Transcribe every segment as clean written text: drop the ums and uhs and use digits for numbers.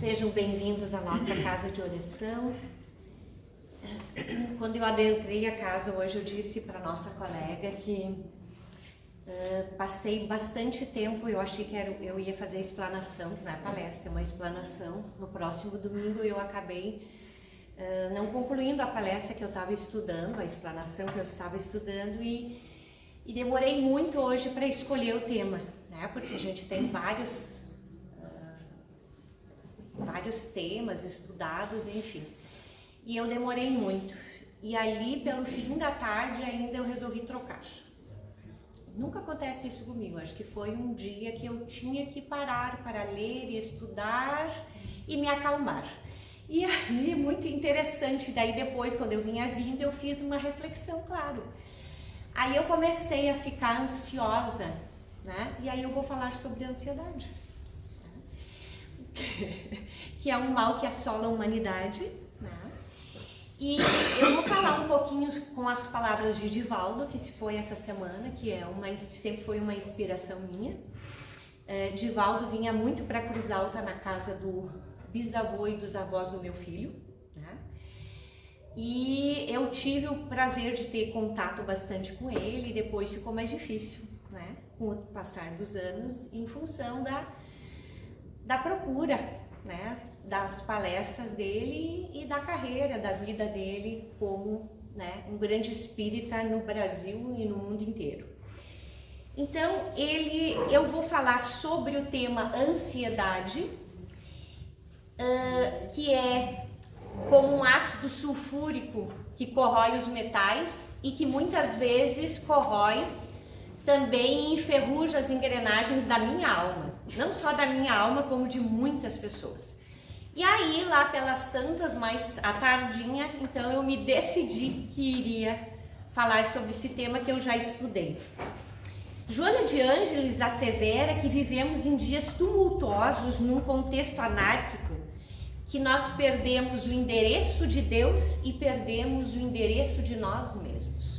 Sejam bem-vindos à nossa casa de oração. Quando eu adentrei a casa hoje, eu disse para nossa colega que passei bastante tempo, eu achei que eu ia fazer explanação, que não é palestra, é uma explanação. No próximo domingo eu acabei não concluindo a palestra que eu estava estudando, a explanação que eu estava estudando, e demorei muito hoje para escolher o tema, né? Porque a gente tem vários temas estudados, enfim. E eu demorei muito. E ali, pelo fim da tarde, ainda eu resolvi trocar. Nunca acontece isso comigo. Acho que foi um dia que eu tinha que parar para ler e estudar e me acalmar. E aí, muito interessante. Daí depois, quando eu vinha vindo, eu fiz uma reflexão, claro. Aí eu comecei a ficar ansiosa, né? E aí eu vou falar sobre a ansiedade. Que é um mal que assola a humanidade, né? E eu vou falar um pouquinho com as palavras de Divaldo, que se foi essa semana, que sempre foi uma inspiração minha. Divaldo vinha muito para Cruz Alta, na casa do bisavô e dos avós do meu filho, né? E eu tive o prazer de ter contato bastante com ele, e depois ficou mais difícil, né? Com o passar dos anos, em função da procura, né, das palestras dele e da carreira, da vida dele como, né, um grande espírita no Brasil e no mundo inteiro. Então, eu vou falar sobre o tema ansiedade, que é como um ácido sulfúrico que corrói os metais e que muitas vezes corrói também enferruja as engrenagens da minha alma, não só da minha alma, como de muitas pessoas. E aí, lá pelas tantas, mais à tardinha, então eu me decidi que iria falar sobre esse tema que eu já estudei. Joana de Ângeles assevera que vivemos em dias tumultuosos, num contexto anárquico, que nós perdemos o endereço de Deus e perdemos o endereço de nós mesmos.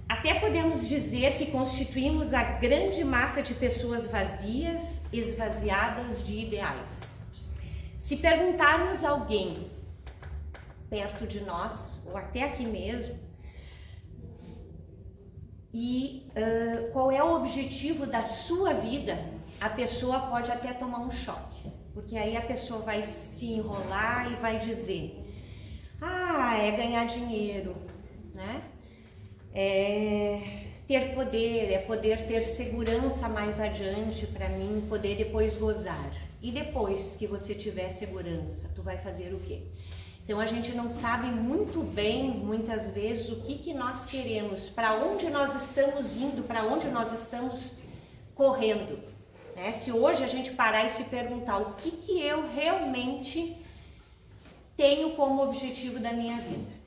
Até podemos dizer que constituímos a grande massa de pessoas vazias, esvaziadas de ideais. Se perguntarmos a alguém perto de nós, ou até aqui mesmo, qual é o objetivo da sua vida, a pessoa pode até tomar um choque, porque aí a pessoa vai se enrolar e vai dizer: é ganhar dinheiro, né? É ter poder, é poder ter segurança mais adiante para mim, poder depois gozar. E depois que você tiver segurança, tu vai fazer o quê? Então a gente não sabe muito bem, muitas vezes, o que nós queremos, para onde nós estamos indo, para onde nós estamos correndo, né? Se hoje a gente parar e se perguntar o que eu realmente tenho como objetivo da minha vida.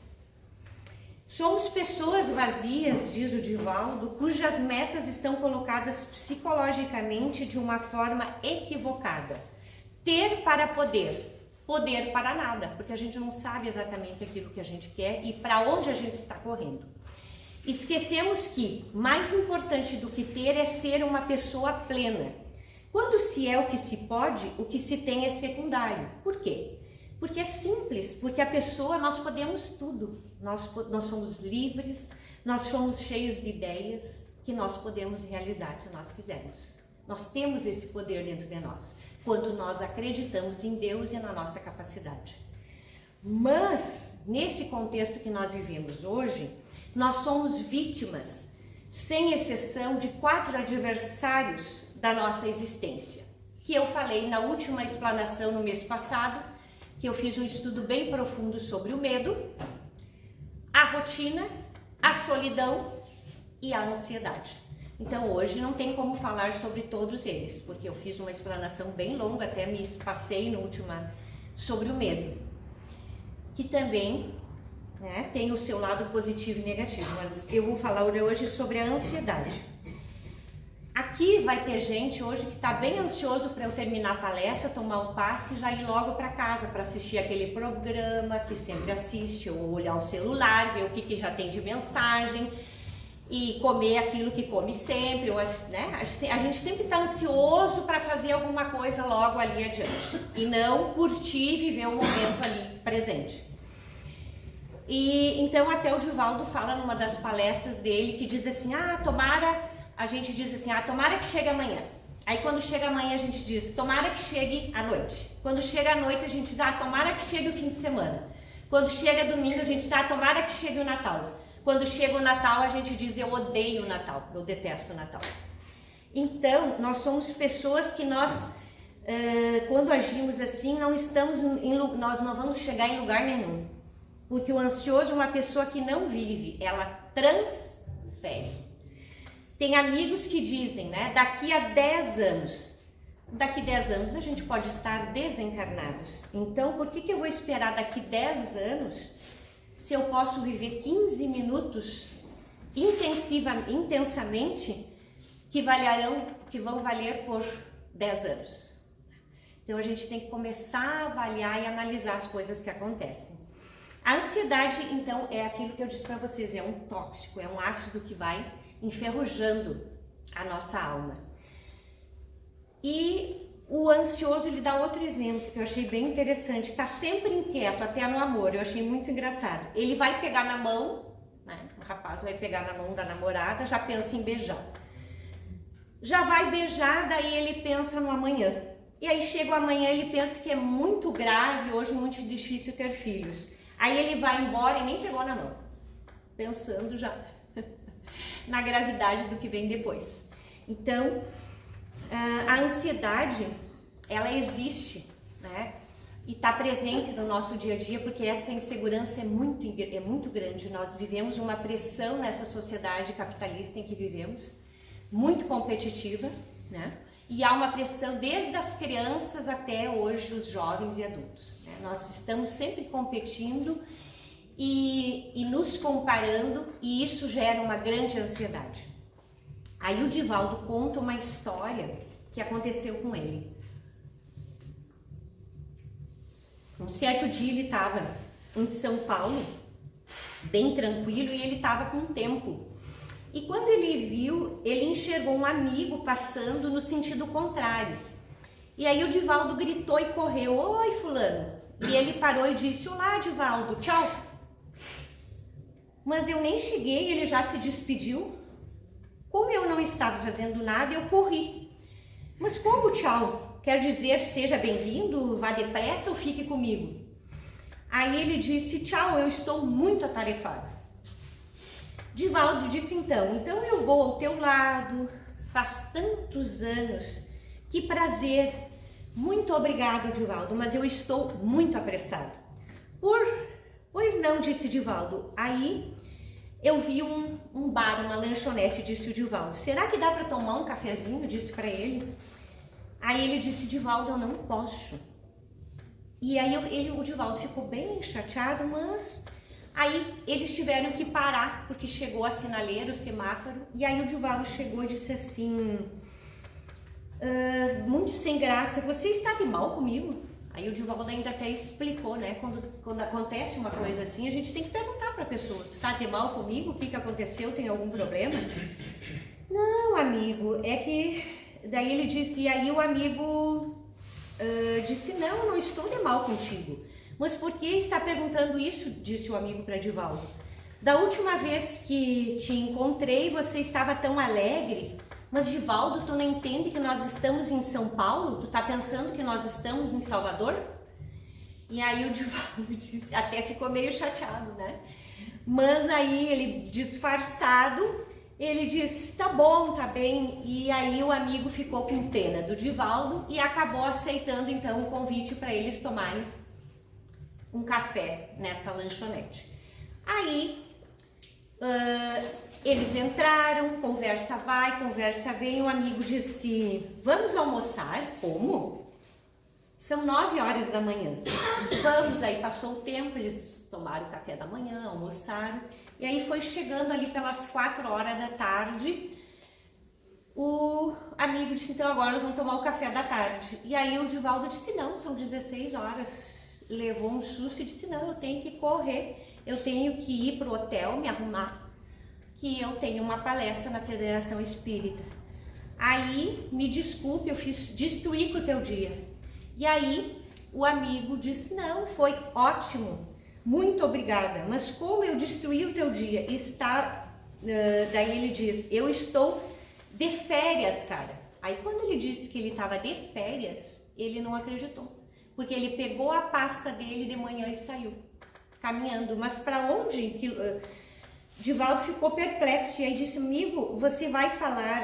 Somos pessoas vazias, diz o Divaldo, cujas metas estão colocadas psicologicamente de uma forma equivocada. Ter para poder, poder para nada, porque a gente não sabe exatamente aquilo que a gente quer e para onde a gente está correndo. Esquecemos que mais importante do que ter é ser uma pessoa plena. Quando se é o que se pode, o que se tem é secundário. Por quê? Porque é simples, porque a pessoa, nós podemos tudo, nós somos livres, nós somos cheios de ideias que nós podemos realizar se nós quisermos. Nós temos esse poder dentro de nós, quando nós acreditamos em Deus e na nossa capacidade. Mas, nesse contexto que nós vivemos hoje, nós somos vítimas, sem exceção, de 4 adversários da nossa existência, que eu falei na última explanação no mês passado, que eu fiz um estudo bem profundo sobre o medo, a rotina, a solidão e a ansiedade. Então hoje não tem como falar sobre todos eles, porque eu fiz uma explanação bem longa, até me passei no último sobre o medo, que também, né, tem o seu lado positivo e negativo, mas eu vou falar hoje sobre a ansiedade. Aqui vai ter gente hoje que está bem ansioso para eu terminar a palestra, tomar um passe e já ir logo para casa para assistir aquele programa que sempre assiste, ou olhar o celular, ver o que já tem de mensagem. e comer aquilo que come sempre, ou, né? A gente sempre está ansioso para fazer alguma coisa logo ali adiante e não curtir e viver o momento ali presente. E então até o Divaldo fala numa das palestras dele que diz assim, a gente diz assim, tomara que chegue amanhã. Aí quando chega amanhã a gente diz, tomara que chegue à noite. Quando chega à noite a gente diz, tomara que chegue o fim de semana. Quando chega domingo a gente diz, tomara que chegue o Natal. Quando chega o Natal a gente diz, eu odeio o Natal, eu detesto o Natal. Então nós somos pessoas que quando agimos assim, nós não vamos chegar em lugar nenhum. Porque o ansioso é uma pessoa que não vive, ela transfere. Tem amigos que dizem, né, daqui a 10 anos a gente pode estar desencarnados. Então, por que eu vou esperar daqui 10 anos se eu posso viver 15 minutos intensamente que vão valer por 10 anos? Então, a gente tem que começar a avaliar e analisar as coisas que acontecem. A ansiedade, então, é aquilo que eu disse para vocês, é um tóxico, é um ácido que vai enferrujando a nossa alma. E o ansioso, ele dá outro exemplo que eu achei bem interessante, está sempre inquieto, até no amor, eu achei muito engraçado. Ele vai pegar na mão, né? O rapaz vai pegar na mão da namorada, já pensa em beijar. Já vai beijar, daí ele pensa no amanhã. E aí chega o amanhã, ele pensa que é muito grave, hoje muito difícil ter filhos. Aí ele vai embora e nem pegou na mão, pensando já na gravidade do que vem depois. Então, a ansiedade, ela existe, né? E está presente no nosso dia a dia, porque essa insegurança é muito grande. Nós vivemos uma pressão nessa sociedade capitalista em que vivemos, muito competitiva, né? E há uma pressão desde as crianças até hoje os jovens e adultos, né? Nós estamos sempre competindo e nos comparando, e isso gera uma grande ansiedade. Aí o Divaldo conta uma história que aconteceu com ele. Um certo dia ele estava em São Paulo, bem tranquilo, e ele estava com tempo. E quando ele viu, ele enxergou um amigo passando no sentido contrário. E aí o Divaldo gritou e correu, oi fulano. E ele parou e disse, olá Divaldo, tchau. Mas eu nem cheguei, ele já se despediu. Como eu não estava fazendo nada, eu corri. Mas como tchau? Quer dizer, seja bem-vindo, vá depressa ou fique comigo? Aí ele disse, tchau, eu estou muito atarefado. Divaldo disse então eu vou ao teu lado, faz tantos anos, que prazer, muito obrigado Divaldo, mas eu estou muito apressado. Pois não, disse Divaldo, aí eu vi um bar, uma lanchonete, disse o Divaldo, será que dá para tomar um cafezinho, disse para ele. Aí ele disse, Divaldo, eu não posso. E aí o Divaldo ficou bem chateado, mas... Aí eles tiveram que parar, porque chegou a sinaleira, o semáforo, e aí o Divaldo chegou e disse assim, muito sem graça, você está de mal comigo? Aí o Divaldo ainda até explicou, né, quando acontece uma coisa assim, a gente tem que perguntar para a pessoa, tu está de mal comigo? O que aconteceu? Tem algum problema? Não, amigo, é que... Daí ele disse, e aí o amigo disse, não estou de mal contigo. Mas por que está perguntando isso? Disse o amigo para Divaldo. Da última vez que te encontrei, você estava tão alegre. Mas Divaldo, tu não entende que nós estamos em São Paulo? Tu está pensando que nós estamos em Salvador? E aí o Divaldo disse, até ficou meio chateado, né? Mas aí ele, disfarçado, ele disse, tá bom, tá bem. E aí o amigo ficou com pena do Divaldo e acabou aceitando então o convite para eles tomarem um café nessa lanchonete. Aí eles entraram, conversa vai, conversa vem, o amigo disse, vamos almoçar? Como? São 9 horas da manhã. Vamos, aí passou o tempo, eles tomaram o café da manhã, almoçaram, e aí foi chegando ali pelas 4 horas da tarde, o amigo disse, então agora nós vamos tomar o café da tarde. E aí o Divaldo disse, não, são 16 horas. Levou um susto e disse, não, eu tenho que correr, eu tenho que ir pro hotel, me arrumar, que eu tenho uma palestra na Federação Espírita. Aí, me desculpe, eu destruí com o teu dia. E aí, o amigo disse, não, foi ótimo, muito obrigada, mas como eu destruí o teu dia? Daí ele diz, eu estou de férias, cara. Aí quando ele disse que ele estava de férias, ele não acreditou. Porque ele pegou a pasta dele de manhã e saiu, caminhando. Mas para onde? Divaldo ficou perplexo e aí disse, amigo, você vai falar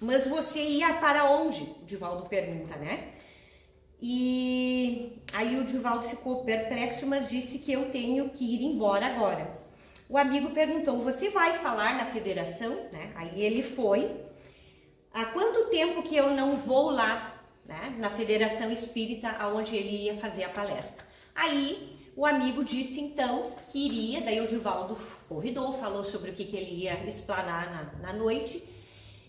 mas você ia para onde? O Divaldo pergunta, né? E aí o Divaldo ficou perplexo, mas disse que eu tenho que ir embora agora. O amigo perguntou, você vai falar na federação? Né? Aí ele foi. Há quanto tempo que eu não vou lá, né, na Federação Espírita, onde ele ia fazer a palestra? Aí o amigo disse então que iria, daí o Divaldo convidou, falou sobre o que ele ia explanar na noite,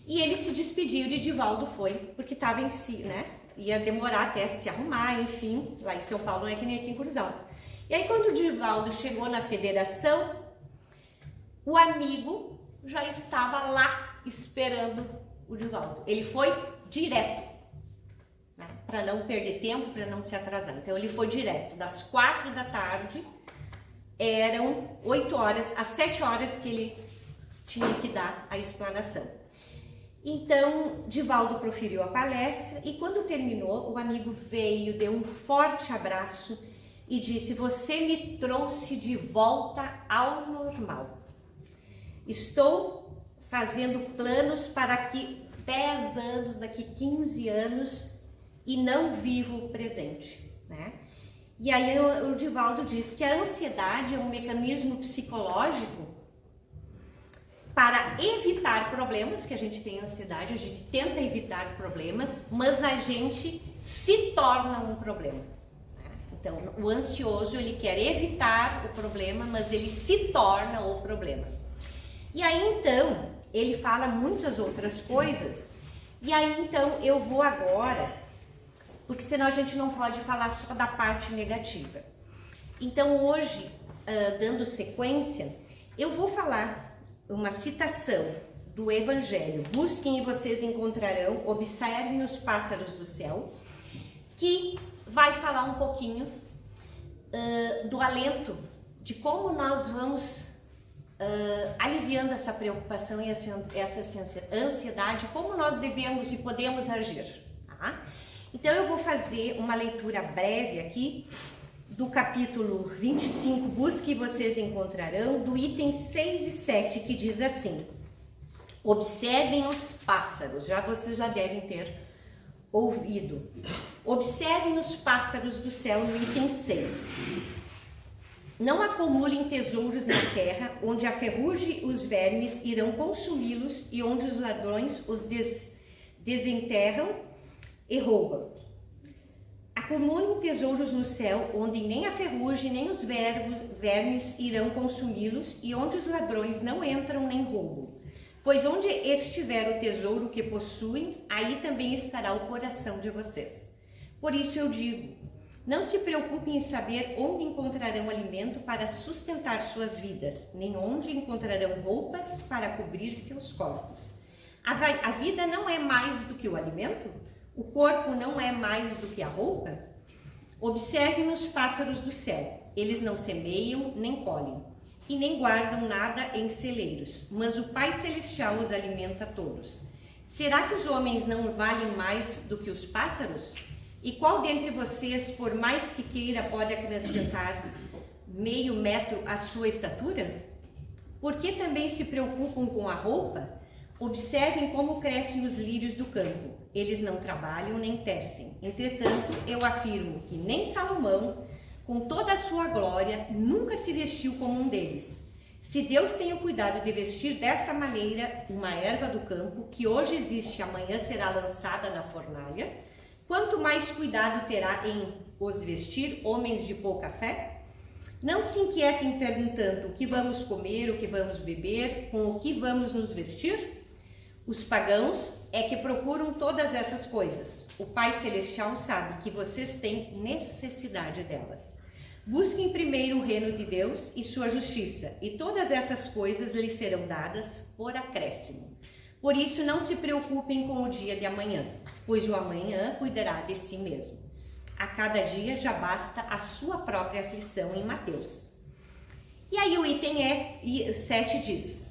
e ele se despediu e o Divaldo foi, porque estava em si, né? Ia demorar até se arrumar, enfim, lá em São Paulo não é que nem aqui em Cruz Alta. E aí quando o Divaldo chegou na federação, o amigo já estava lá esperando o Divaldo. Ele foi direto, né, para não perder tempo, para não se atrasar. Então ele foi direto, das 4 da tarde, eram 8 horas, às 7 horas que ele tinha que dar a explanação. Então, Divaldo proferiu a palestra e quando terminou, o amigo veio, deu um forte abraço e disse, você me trouxe de volta ao normal. Estou fazendo planos para daqui 10 anos, daqui 15 anos e não vivo o presente, né? E aí o Divaldo diz que a ansiedade é um mecanismo psicológico para evitar problemas, que a gente tem ansiedade, a gente tenta evitar problemas, mas a gente se torna um problema. Né? Então, o ansioso, ele quer evitar o problema, mas ele se torna o problema. E aí, então, ele fala muitas outras coisas, e aí, então, eu vou agora, porque senão a gente não pode falar só da parte negativa. Então, hoje, dando sequência, eu vou falar uma citação do Evangelho, busquem e vocês encontrarão, observem os pássaros do céu, que vai falar um pouquinho do alento, de como nós vamos aliviando essa preocupação e essa ansiedade, como nós devemos e podemos agir. Tá? Então eu vou fazer uma leitura breve aqui, do capítulo 25, busque e vocês encontrarão, do item 6 e 7, que diz assim, observem os pássaros, vocês já devem ter ouvido, observem os pássaros do céu no item 6, não acumulem tesouros na terra, onde a ferrugem e os vermes irão consumi-los e onde os ladrões os desenterram e roubam. Acumulem tesouros no céu, onde nem a ferrugem nem os vermes irão consumi-los, e onde os ladrões não entram nem roubam. Pois onde estiver o tesouro que possuem, aí também estará o coração de vocês. Por isso eu digo, não se preocupem em saber onde encontrarão alimento para sustentar suas vidas, nem onde encontrarão roupas para cobrir seus corpos. A vida não é mais do que o alimento? O corpo não é mais do que a roupa? Observem os pássaros do céu. Eles não semeiam, nem colhem, e nem guardam nada em celeiros, mas o Pai Celestial os alimenta todos. Será que os homens não valem mais do que os pássaros? E qual dentre vocês, por mais que queira, pode acrescentar meio metro à sua estatura? Por que também se preocupam com a roupa? Observem como crescem os lírios do campo. Eles não trabalham nem tecem. Entretanto, eu afirmo que nem Salomão, com toda a sua glória, nunca se vestiu como um deles. Se Deus tem o cuidado de vestir dessa maneira uma erva do campo, que hoje existe e amanhã será lançada na fornalha, quanto mais cuidado terá em os vestir homens de pouca fé? Não se inquietem perguntando o que vamos comer, o que vamos beber, com o que vamos nos vestir? Os pagãos é que procuram todas essas coisas. O Pai Celestial sabe que vocês têm necessidade delas. Busquem primeiro o reino de Deus e sua justiça, e todas essas coisas lhes serão dadas por acréscimo. Por isso, não se preocupem com o dia de amanhã, pois o amanhã cuidará de si mesmo. A cada dia já basta a sua própria aflição, em Mateus. E aí o item 7 diz: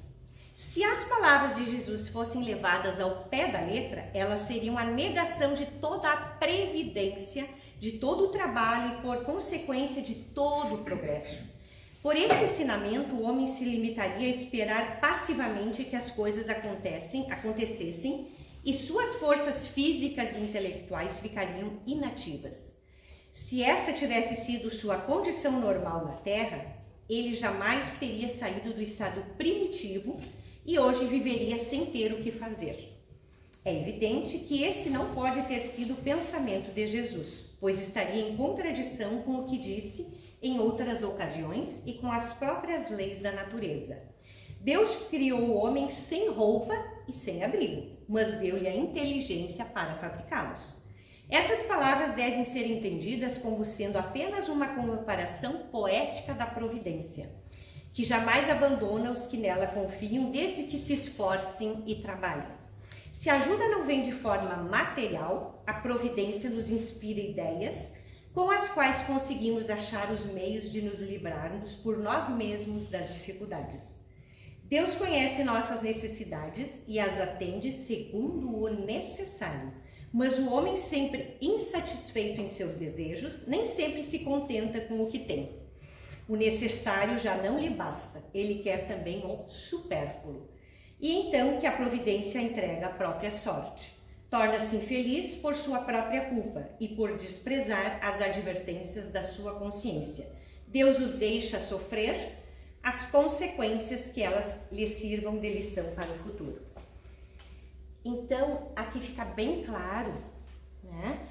se as palavras de Jesus fossem levadas ao pé da letra, elas seriam a negação de toda a previdência, de todo o trabalho e, por consequência, de todo o progresso. Por esse ensinamento, o homem se limitaria a esperar passivamente que as coisas acontecessem e suas forças físicas e intelectuais ficariam inativas. Se essa tivesse sido sua condição normal na Terra, ele jamais teria saído do estado primitivo e hoje viveria sem ter o que fazer. É evidente que esse não pode ter sido o pensamento de Jesus, pois estaria em contradição com o que disse em outras ocasiões e com as próprias leis da natureza. Deus criou o homem sem roupa e sem abrigo, mas deu-lhe a inteligência para fabricá-los. Essas palavras devem ser entendidas como sendo apenas uma comparação poética da providência, que jamais abandona os que nela confiam desde que se esforcem e trabalhem. Se a ajuda não vem de forma material, a providência nos inspira ideias com as quais conseguimos achar os meios de nos livrarmos por nós mesmos das dificuldades. Deus conhece nossas necessidades e as atende segundo o necessário, mas o homem, sempre insatisfeito em seus desejos, nem sempre se contenta com o que tem. O necessário já não lhe basta, ele quer também o supérfluo. E então que a providência entrega a própria sorte. Torna-se infeliz por sua própria culpa e por desprezar as advertências da sua consciência. Deus o deixa sofrer as consequências que elas lhe sirvam de lição para o futuro. Então, aqui fica bem claro, né?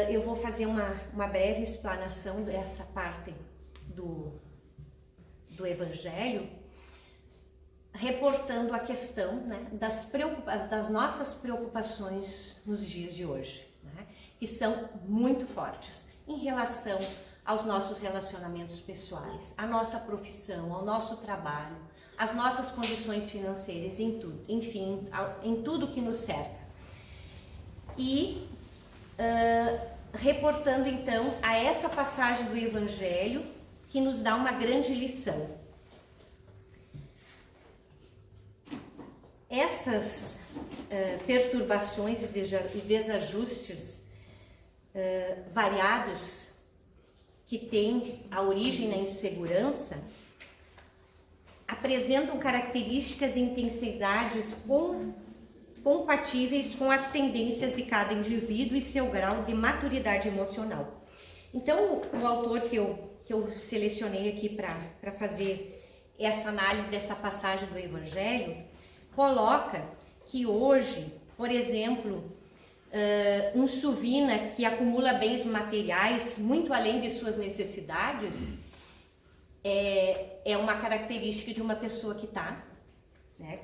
Eu vou fazer uma breve explanação dessa parte do Evangelho, reportando a questão, né, das nossas preocupações nos dias de hoje, né, que são muito fortes em relação aos nossos relacionamentos pessoais, à nossa profissão, ao nosso trabalho, às nossas condições financeiras, em tudo, enfim, em tudo que nos cerca. E reportando então a essa passagem do Evangelho que nos dá uma grande lição. Essas perturbações e desajustes variados que têm a origem na insegurança apresentam características e intensidades compatíveis com as tendências de cada indivíduo e seu grau de maturidade emocional. Então, o autor que eu selecionei aqui para fazer essa análise dessa passagem do Evangelho coloca que hoje, por exemplo, um suvina que acumula bens materiais muito além de suas necessidades é uma característica de uma pessoa que está, né,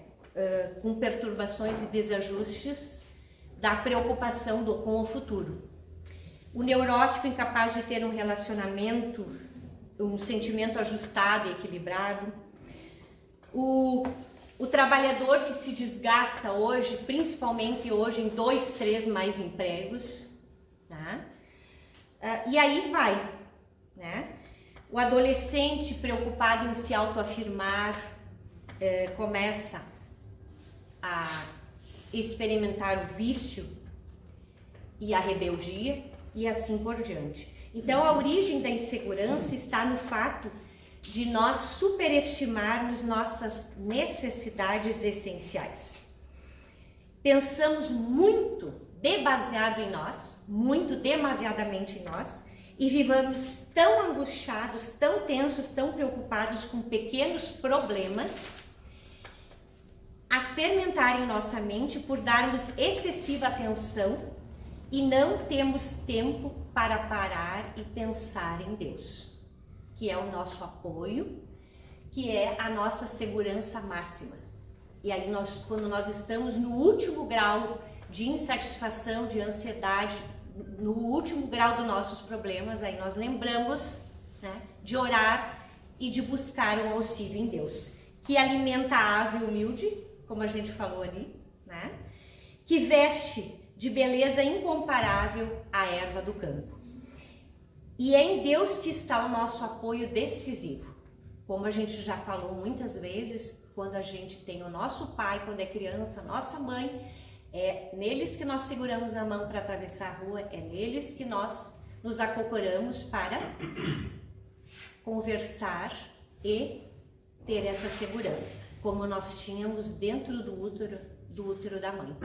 com perturbações e desajustes da preocupação com o futuro. O neurótico incapaz de ter um relacionamento, um sentimento ajustado e equilibrado. O trabalhador que se desgasta hoje, principalmente hoje em 2, 3 mais empregos, tá? E aí vai, né? O adolescente preocupado em se autoafirmar começa a experimentar o vício e a rebeldia e assim por diante. Então a origem da insegurança está no fato de nós superestimarmos nossas necessidades essenciais. Pensamos muito demasiado em nós, muito demasiadamente em nós, e vivamos tão angustiados, tão tensos, tão preocupados com pequenos problemas, a fermentar em nossa mente por darmos excessiva atenção e não temos tempo para parar e pensar em Deus, que é o nosso apoio, que é a nossa segurança máxima. E aí quando nós estamos no último grau de insatisfação, de ansiedade, no último grau dos nossos problemas, aí nós lembramos né, de orar e de buscar um auxílio em Deus, que alimenta a ave humilde, como a gente falou ali, né, que veste de beleza incomparável a erva do campo. E é em Deus que está o nosso apoio decisivo. Como a gente já falou muitas vezes, quando a gente tem o nosso pai, quando é criança, nossa mãe, é neles que nós seguramos a mão para atravessar a rua, é neles que nós nos acocoramos para conversar e ter essa segurança, como nós tínhamos dentro do útero da mãe.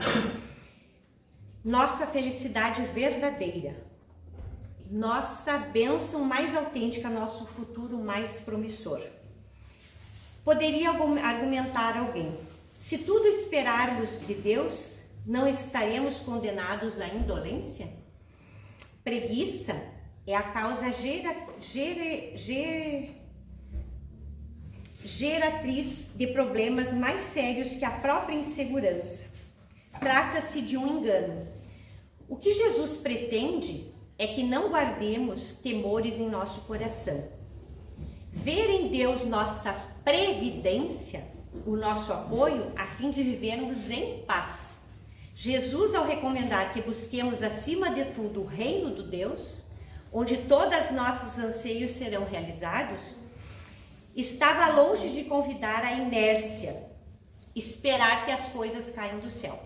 Nossa felicidade verdadeira, nossa bênção mais autêntica, nosso futuro mais promissor. Poderia argumentar alguém: se tudo esperarmos de Deus, não estaremos condenados à indolência? Preguiça é a causa geratriz de problemas mais sérios que a própria insegurança. Trata-se de um engano. O que Jesus pretende é que não guardemos temores em nosso coração. Ver em Deus nossa previdência, o nosso apoio, a fim de vivermos em paz. Jesus, ao recomendar que busquemos acima de tudo o reino do Deus, onde todos nossos anseios serão realizados, estava longe de convidar a inércia, esperar que as coisas caiam do céu.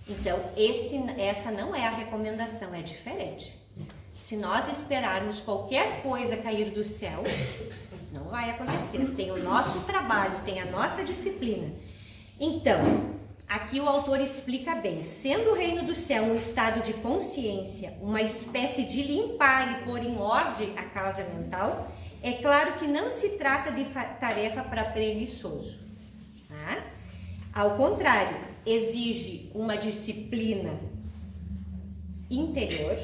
Então, essa não é a recomendação, é diferente. Se nós esperarmos qualquer coisa cair do céu, não vai acontecer. Tem o nosso trabalho, tem a nossa disciplina. Então, aqui o autor explica bem: sendo o reino do céu um estado de consciência, uma espécie de limpar e pôr em ordem a casa mental, é claro que não se trata de tarefa para preguiçoso, tá? Ao contrário, exige uma disciplina interior,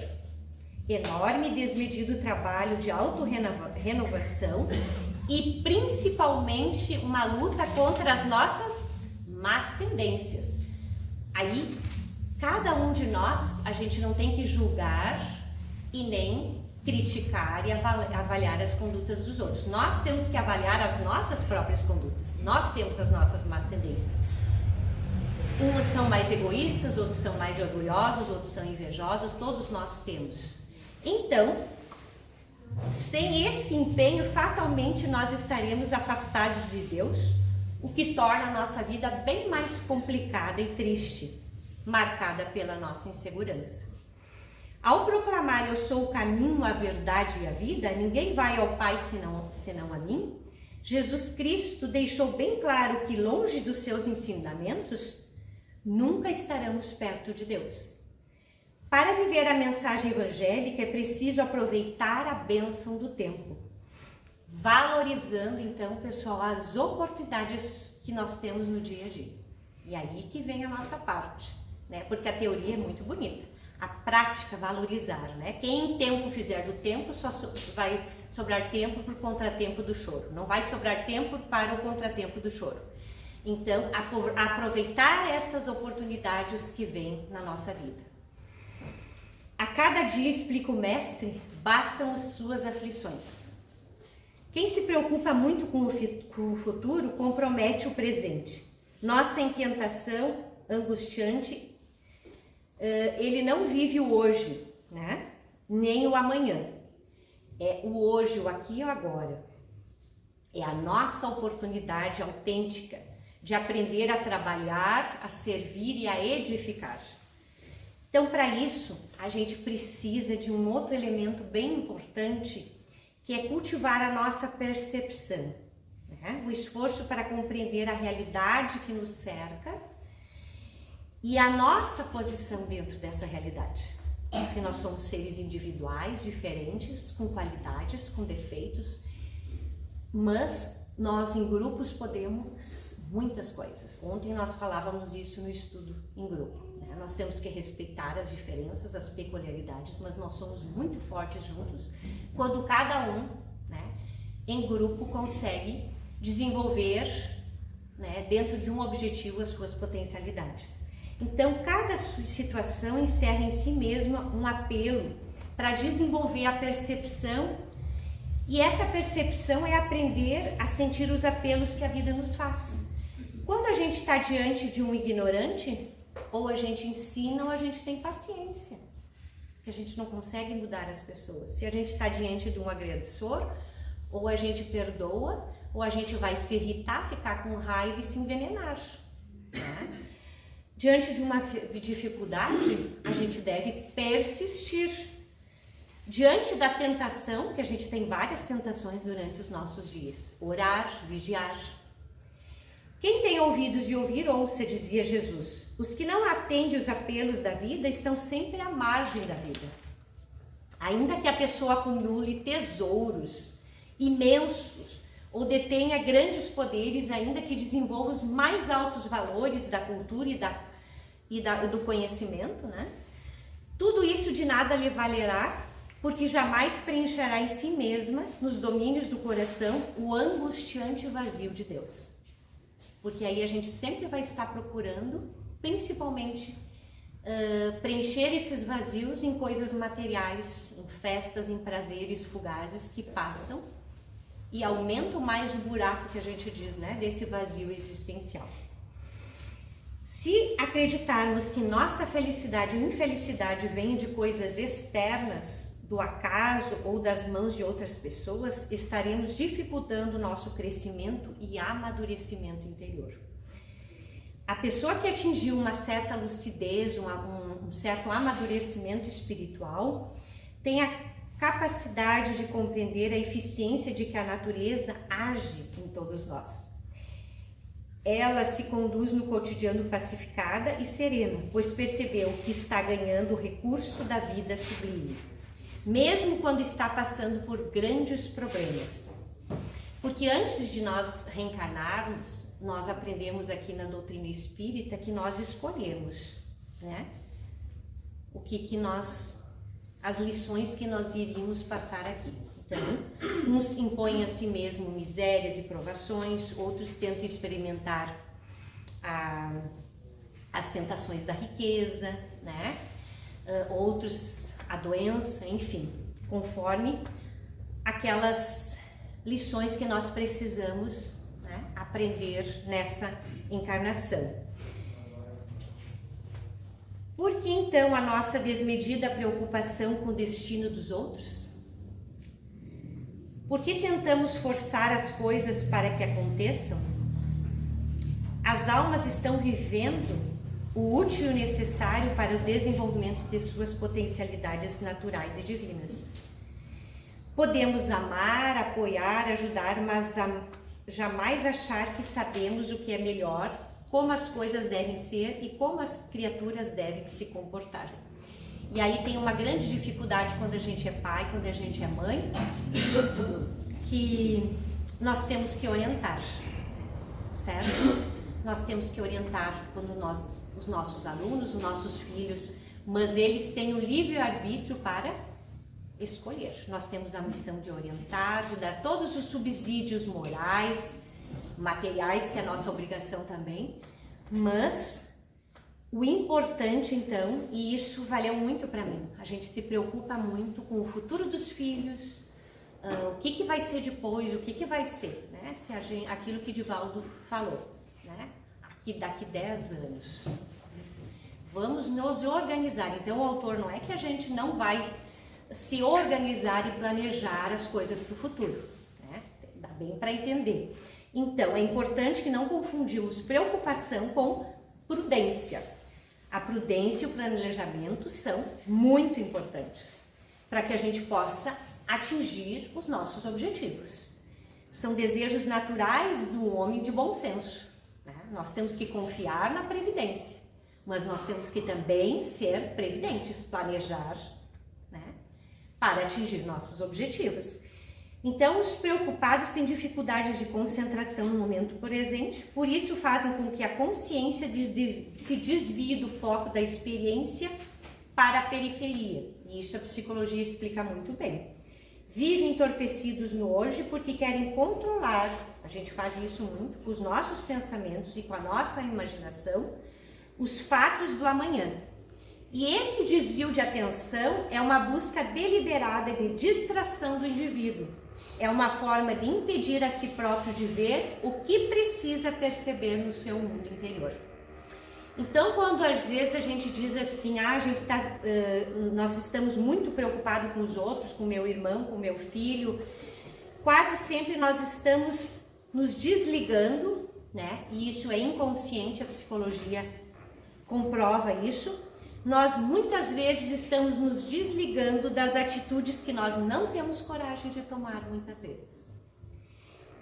enorme e desmedido trabalho de autorrenovação e principalmente uma luta contra as nossas más tendências. Aí, cada um de nós, a gente não tem que julgar e nem criticar e avaliar as condutas dos outros. Nós temos que avaliar as nossas próprias condutas. Nós temos as nossas más tendências. Uns são mais egoístas, outros são mais orgulhosos, outros são invejosos, todos nós temos. Então, sem esse empenho, fatalmente nós estaremos afastados de Deus, o que torna a nossa vida bem mais complicada e triste, marcada pela nossa insegurança. Ao proclamar: eu sou o caminho, a verdade e a vida, ninguém vai ao Pai senão a mim, Jesus Cristo deixou bem claro que, longe dos seus ensinamentos, nunca estaremos perto de Deus. Para viver a mensagem evangélica é preciso aproveitar a bênção do tempo, valorizando então, pessoal, as oportunidades que nós temos no dia a dia. E aí que vem a nossa parte, né? Porque a teoria é muito bonita, a prática valorizar, né? Quem em tempo fizer do tempo, só vai sobrar tempo para o contratempo do choro, não vai sobrar tempo para o contratempo do choro. Então, aproveitar estas oportunidades que vêm na nossa vida. A cada dia, explica o mestre, bastam as suas aflições. Quem se preocupa muito com o futuro compromete o presente. Nossa inquietação angustiante, ele não vive o hoje, né? Nem o amanhã. É o hoje, o aqui e o agora. É a nossa oportunidade autêntica de aprender a trabalhar, a servir e a edificar. Então, para isso, a gente precisa de um outro elemento bem importante, que é cultivar a nossa percepção, né? O esforço para compreender a realidade que nos cerca e a nossa posição dentro dessa realidade. Porque nós somos seres individuais, diferentes, com qualidades, com defeitos, mas nós em grupos podemos muitas coisas. Ontem nós falávamos isso no estudo em grupo. Nós temos que respeitar as diferenças, as peculiaridades, mas nós somos muito fortes juntos quando cada um, né, em grupo consegue desenvolver, né, dentro de um objetivo as suas potencialidades. Então, cada situação encerra em si mesma um apelo para desenvolver a percepção E essa percepção é aprender a sentir os apelos que a vida nos faz. Quando a gente está diante de um ignorante, ou a gente ensina ou a gente tem paciência, que a gente não consegue mudar as pessoas. Se a gente está diante de um agressor, ou a gente perdoa, ou a gente vai se irritar, ficar com raiva e se envenenar, né? Diante de uma dificuldade, a gente deve persistir. Diante da tentação, que a gente tem várias tentações durante os nossos dias, orar, vigiar. Quem tem ouvidos de ouvir, ouça, dizia Jesus. Os que não atendem os apelos da vida estão sempre à margem da vida. Ainda que a pessoa acumule tesouros imensos ou detenha grandes poderes, ainda que desenvolva os mais altos valores da cultura e do conhecimento, né? Tudo isso de nada lhe valerá, porque jamais preencherá em si mesma, nos domínios do coração, o angustiante vazio de Deus. Porque aí a gente sempre vai estar procurando, principalmente, preencher esses vazios em coisas materiais, em festas, em prazeres fugazes que passam e aumentam mais o buraco que a gente diz, né, desse vazio existencial. Se acreditarmos que nossa felicidade ou infelicidade vem de coisas externas, do acaso ou das mãos de outras pessoas, estaremos dificultando o nosso crescimento e amadurecimento interior. A pessoa que atingiu uma certa lucidez, um certo amadurecimento espiritual, tem a capacidade de compreender a eficiência de que a natureza age em todos nós. Ela se conduz no cotidiano pacificada e serena, pois percebeu que está ganhando o recurso da vida sublime, mesmo quando está passando por grandes problemas. Porque antes de nós reencarnarmos, nós aprendemos aqui na doutrina espírita que nós escolhemos, né? As lições que nós iríamos passar aqui. Então, uns impõem a si mesmo misérias e provações, outros tentam experimentar as tentações da riqueza, né? Outros a doença, enfim, conforme aquelas lições que nós precisamos, né, aprender nessa encarnação. Por que então a nossa desmedida preocupação com o destino dos outros? Por que tentamos forçar as coisas para que aconteçam? As almas estão vivendo o útil e o necessário para o desenvolvimento de suas potencialidades naturais e divinas. Podemos amar, apoiar, ajudar, mas jamais achar que sabemos o que é melhor, como as coisas devem ser e como as criaturas devem se comportar. E aí tem uma grande dificuldade quando a gente é pai, quando a gente é mãe, que nós temos que orientar, certo? Nós temos que orientar os nossos alunos, os nossos filhos, mas eles têm o livre-arbítrio para escolher. Nós temos a missão de orientar, de dar todos os subsídios morais, materiais, que é a nossa obrigação também, mas o importante então, e isso valeu muito para mim, a gente se preocupa muito com o futuro dos filhos, o que vai ser depois, o que vai ser, né? Se aquilo que Divaldo falou, né? Daqui 10 anos. Vamos nos organizar. Então o autor não é que a gente não vai se organizar e planejar as coisas para o futuro, né? Dá bem para entender. Então é importante que não confundimos preocupação com prudência. A prudência e o planejamento são muito importantes para que a gente possa atingir os nossos objetivos. São desejos naturais do homem de bom senso. Nós temos que confiar na previdência, mas nós temos que também ser previdentes, planejar, né, para atingir nossos objetivos. Então, os preocupados têm dificuldades de concentração no momento presente, por isso fazem com que a consciência se desvie do foco da experiência para a periferia. E isso a psicologia explica muito bem. Vivem entorpecidos no hoje porque querem controlar, a gente faz isso muito, com os nossos pensamentos e com a nossa imaginação, os fatos do amanhã. E esse desvio de atenção é uma busca deliberada de distração do indivíduo. É uma forma de impedir a si próprio de ver o que precisa perceber no seu mundo interior. Então, quando às vezes a gente diz assim, nós estamos muito preocupados com os outros, com meu irmão, com meu filho, quase sempre nós estamos nos desligando, né? E isso é inconsciente, a psicologia comprova isso. Nós muitas vezes estamos nos desligando das atitudes que nós não temos coragem de tomar muitas vezes,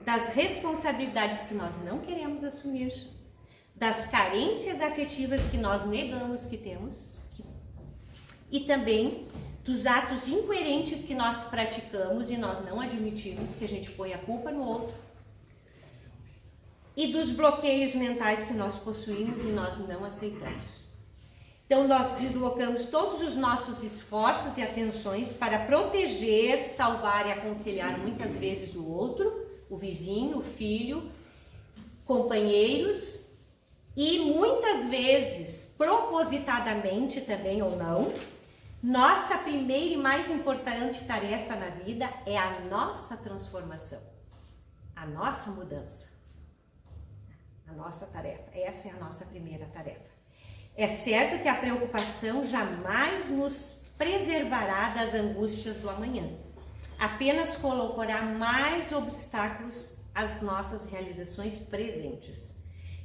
das responsabilidades que nós não queremos assumir, das carências afetivas que nós negamos que temos e também dos atos incoerentes que nós praticamos e nós não admitimos, que a gente põe a culpa no outro, e dos bloqueios mentais que nós possuímos e nós não aceitamos. Então nós deslocamos todos os nossos esforços e atenções para proteger, salvar e aconselhar muitas vezes o outro, o vizinho, o filho, companheiros, e muitas vezes, propositadamente também ou não, nossa primeira e mais importante tarefa na vida é a nossa transformação, a nossa mudança, a nossa tarefa. Essa é a nossa primeira tarefa. É certo que a preocupação jamais nos preservará das angústias do amanhã, apenas colocará mais obstáculos às nossas realizações presentes.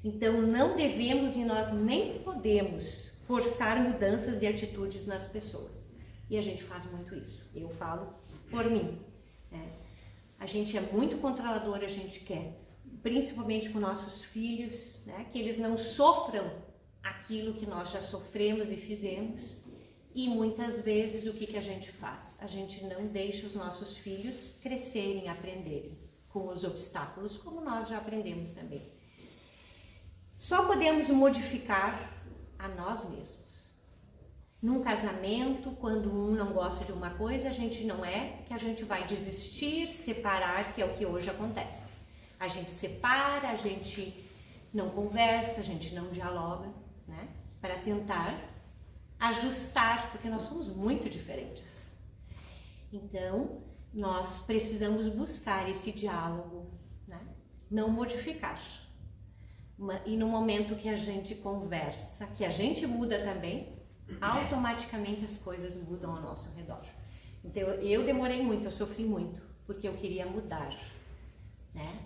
Então não devemos e nós nem podemos forçar mudanças de atitudes nas pessoas. E a gente faz muito isso. Eu falo por mim. A gente é muito controlador, a gente quer, principalmente com nossos filhos, né, que eles não sofram aquilo que nós já sofremos e fizemos. E muitas vezes o que a gente faz? A gente não deixa os nossos filhos crescerem, aprenderem com os obstáculos, como nós já aprendemos também. Só podemos modificar a nós mesmos. Num casamento, quando um não gosta de uma coisa, a gente não é que a gente vai desistir, separar, que é o que hoje acontece. A gente separa, a gente não conversa, a gente não dialoga, né? Para tentar ajustar, porque nós somos muito diferentes. Então, nós precisamos buscar esse diálogo, né? Não modificar. E no momento que a gente conversa, que a gente muda também, automaticamente as coisas mudam ao nosso redor. Então eu demorei muito, eu sofri muito, porque eu queria mudar, né?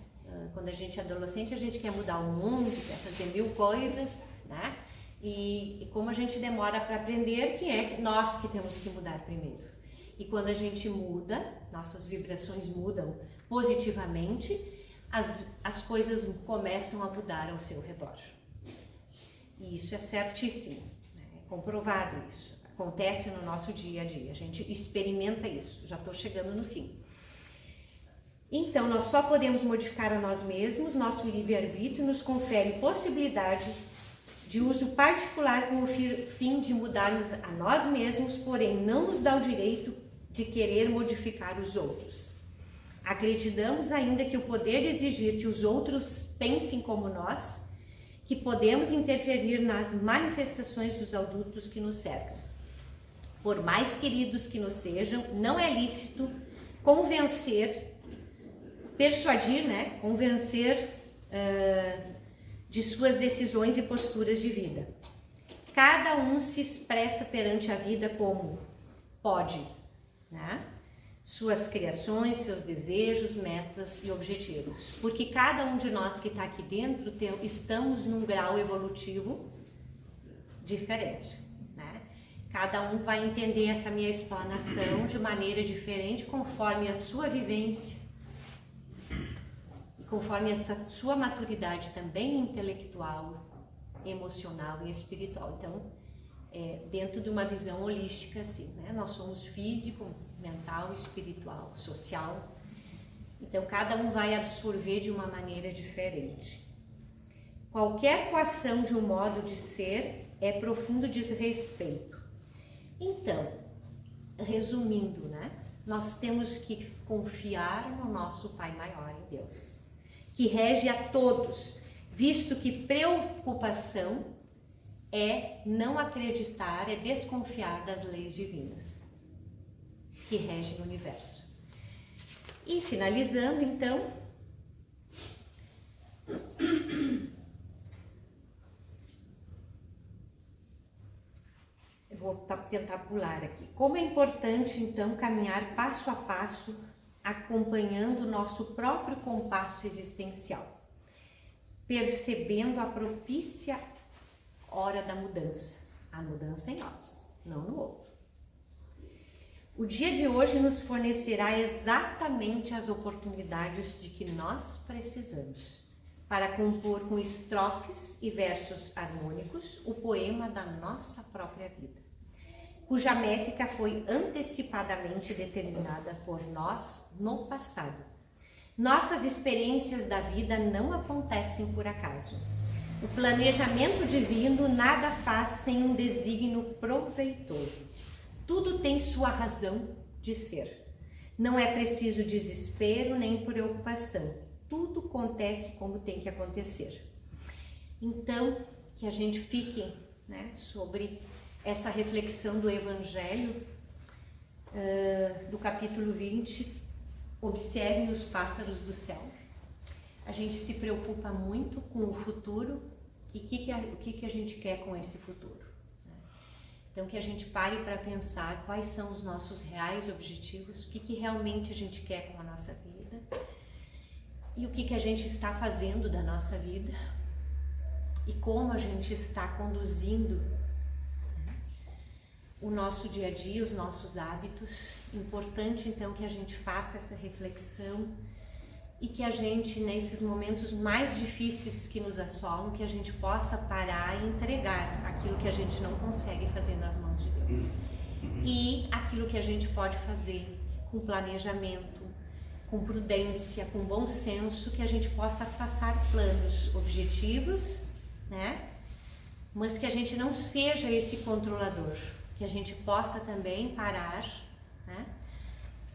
Quando a gente é adolescente, a gente quer mudar o mundo, quer fazer mil coisas, né? E como a gente demora para aprender, que é nós que temos que mudar primeiro. E quando a gente muda, nossas vibrações mudam positivamente, as coisas começam a mudar ao seu redor. E isso é certíssimo, né? É comprovado isso. Acontece no nosso dia a dia, a gente experimenta isso. Já estou chegando no fim. Então, nós só podemos modificar a nós mesmos, nosso livre-arbítrio nos confere possibilidade de uso particular com o fim de mudarmos a nós mesmos, porém não nos dá o direito de querer modificar os outros. Acreditamos ainda que o poder de exigir que os outros pensem como nós, que podemos interferir nas manifestações dos adultos que nos cercam. Por mais queridos que nos sejam, não é lícito persuadir, né? Convencer de suas decisões e posturas de vida. Cada um se expressa perante a vida como pode, né? Suas criações, seus desejos, metas e objetivos. Porque cada um de nós que está aqui dentro, estamos num grau evolutivo diferente, né? Cada um vai entender essa minha explanação de maneira diferente, conforme a sua vivência, e conforme essa sua maturidade também intelectual, emocional e espiritual. Então, dentro de uma visão holística, assim, né? Nós somos físico, mental, espiritual, social. Então, cada um vai absorver de uma maneira diferente. Qualquer coação de um modo de ser é profundo desrespeito. Então, resumindo, né? Nós temos que confiar no nosso Pai Maior, em Deus, que rege a todos, visto que preocupação é não acreditar, é desconfiar das leis divinas que regem o universo. E finalizando, então, eu vou tentar pular aqui. Como é importante, então, caminhar passo a passo, acompanhando o nosso próprio compasso existencial, percebendo a propícia hora da mudança. A mudança em nós, não no outro. O dia de hoje nos fornecerá exatamente as oportunidades de que nós precisamos para compor com estrofes e versos harmônicos o poema da nossa própria vida, cuja métrica foi antecipadamente determinada por nós no passado. Nossas experiências da vida não acontecem por acaso. O planejamento divino nada faz sem um desígnio proveitoso. Tudo tem sua razão de ser. Não é preciso desespero nem preocupação. Tudo acontece como tem que acontecer. Então, que a gente fique, né, sobre essa reflexão do Evangelho, do capítulo 20, observem os pássaros do céu. A gente se preocupa muito com o futuro e o que a gente quer com esse futuro. Então, que a gente pare para pensar quais são os nossos reais objetivos, o que realmente a gente quer com a nossa vida e o que a gente está fazendo da nossa vida e como a gente está conduzindo o nosso dia a dia, os nossos hábitos. Importante, então, que a gente faça essa reflexão e que a gente, nesses momentos mais difíceis que nos assolam, que a gente possa parar e entregar aquilo que a gente não consegue fazer nas mãos de Deus. E aquilo que a gente pode fazer com planejamento, com prudência, com bom senso, que a gente possa traçar planos objetivos, né? Mas que a gente não seja esse controlador, que a gente possa também parar, né?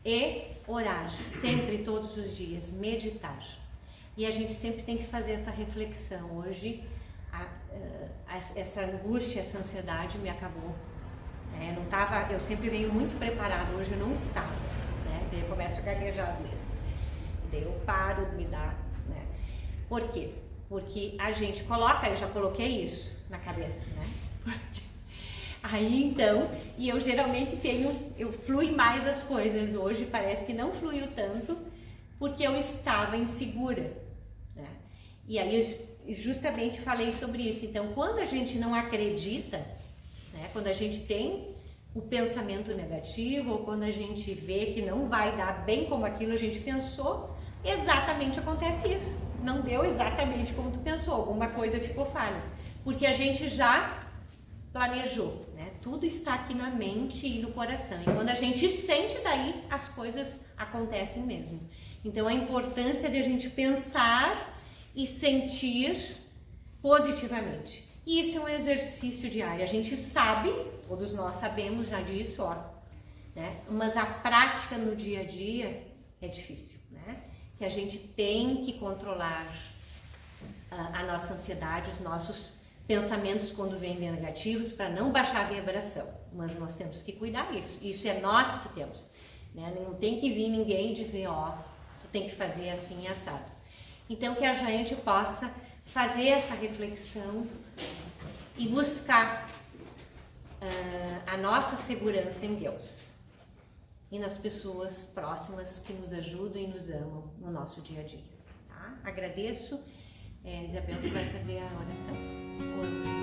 E orar, sempre, todos os dias, meditar. E a gente sempre tem que fazer essa reflexão. Hoje, essa angústia, essa ansiedade me acabou. Eu sempre venho muito preparada, hoje eu não estava. Né? Daí eu começo a gaguejar às vezes. Daí eu paro de me dar. Né? Por quê? Porque a gente coloca, eu já coloquei isso na cabeça, né? Aí então, e eu geralmente eu flui mais as coisas. Hoje parece que não fluiu tanto, porque eu estava insegura, né? E aí eu justamente falei sobre isso. Então, quando a gente não acredita, né? Quando a gente tem o pensamento negativo, ou quando a gente vê que não vai dar bem como aquilo a gente pensou, exatamente acontece isso. Não deu exatamente como tu pensou, alguma coisa ficou falha, porque a gente já planejou, né? Tudo está aqui na mente e no coração. E quando a gente sente, daí as coisas acontecem mesmo. Então a importância de a gente pensar e sentir positivamente. E isso é um exercício diário. A gente sabe, todos nós sabemos já disso, ó, né? Mas a prática no dia a dia é difícil, né? Que a gente tem que controlar a nossa ansiedade, os nossos pensamentos quando vêm negativos, para não baixar a vibração, mas nós temos que cuidar disso. Isso é nós que temos, né? Não tem que vir ninguém dizer, ó, tu tem que fazer assim e assado. Então que a gente possa fazer essa reflexão e buscar a nossa segurança em Deus e nas pessoas próximas que nos ajudam e nos amam no nosso dia a dia. Tá? Agradeço. Isabel, que vai fazer a oração.